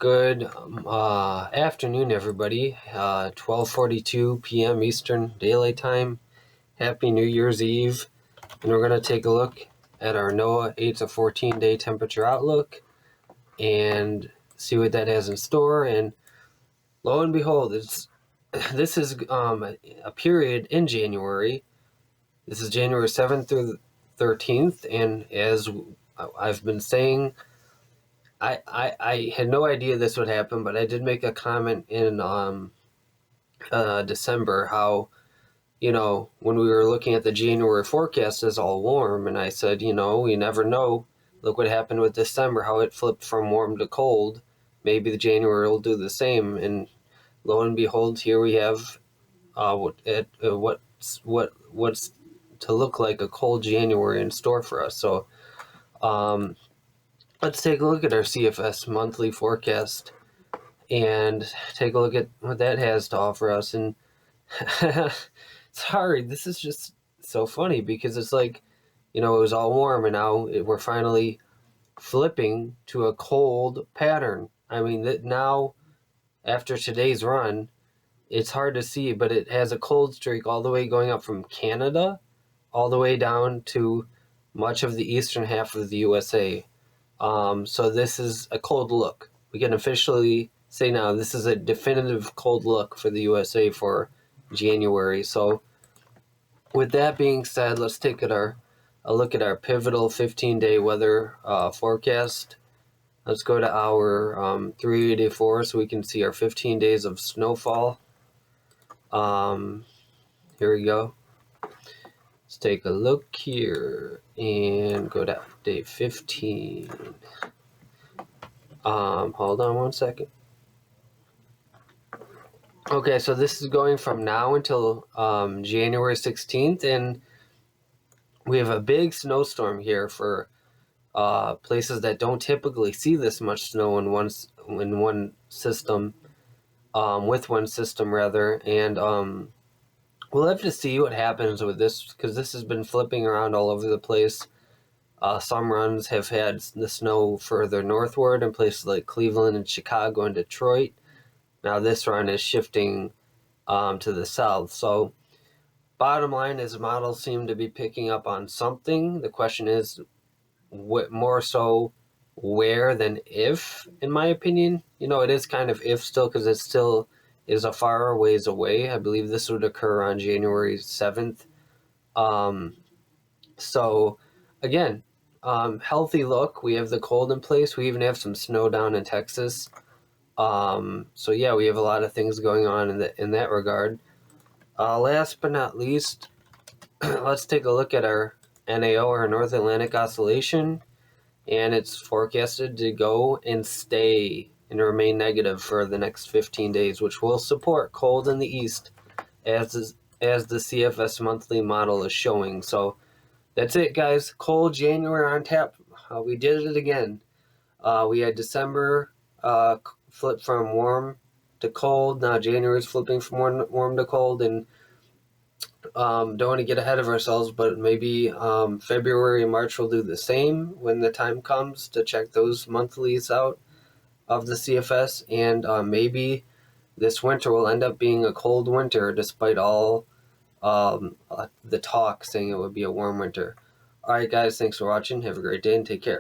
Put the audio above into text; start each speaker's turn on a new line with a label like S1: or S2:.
S1: Good afternoon, everybody. 12:42 p.m. Eastern Daylight Time. Happy New Year's Eve. And we're going to take a look at our NOAA 8 to 14-day temperature outlook and see what that has in store. And lo and behold, this is a period in January. This is January 7th through 13th. And as I've been saying, I had no idea this would happen, but I did make a comment in December how, when we were looking at the January forecast as all warm, and I said, we never know. Look what happened with December, how it flipped from warm to cold. Maybe the January will do the same. And lo and behold, here we have what's to look like a cold January in store for us. So, let's take a look at our CFS monthly forecast and take a look at what that has to offer us. And sorry, this is just so funny because it's like, it was all warm and now we're finally flipping to a cold pattern. I mean, that now after today's run, it's hard to see, but it has a cold streak all the way going up from Canada all the way down to much of the eastern half of the USA. So this is a cold look. We can officially say now this is a definitive cold look for the USA for January. So with that being said, let's take a look at our pivotal 15-day weather forecast. Let's go to our 384 so we can see our 15 days of snowfall. Here we go. Let's take a look here and go to day 15. Hold on one second. Okay, so this is going from now until January 16th, and we have a big snowstorm here for places that don't typically see this much snow in one system, with one system rather, and we'll have to see what happens with this because this has been flipping around all over the place. Some runs have had the snow further northward in places like Cleveland and Chicago and Detroit. Now this run is shifting to the south. So bottom line is models seem to be picking up on something. The question is more so where than if, in my opinion. It is kind of if still because it still is a far ways away. I believe this would occur on January 7th. So again, healthy look. We have the cold in place. We even have some snow down in Texas. So yeah, we have a lot of things going on in that regard. Last but not least, let's take a look at our NAO, our North Atlantic Oscillation, and it's forecasted to go and stay and remain negative for the next 15 days, which will support cold in the east as the CFS monthly model is showing. So that's it, guys. Cold January on tap. We did it again. We had December flip from warm to cold. Now January's flipping from warm to cold, and don't want to get ahead of ourselves, but maybe February and March will do the same when the time comes to check those monthlies out of the CFS, and maybe this winter will end up being a cold winter despite all the talk saying it would be a warm winter. All right, guys, thanks for watching. Have a great day and take care.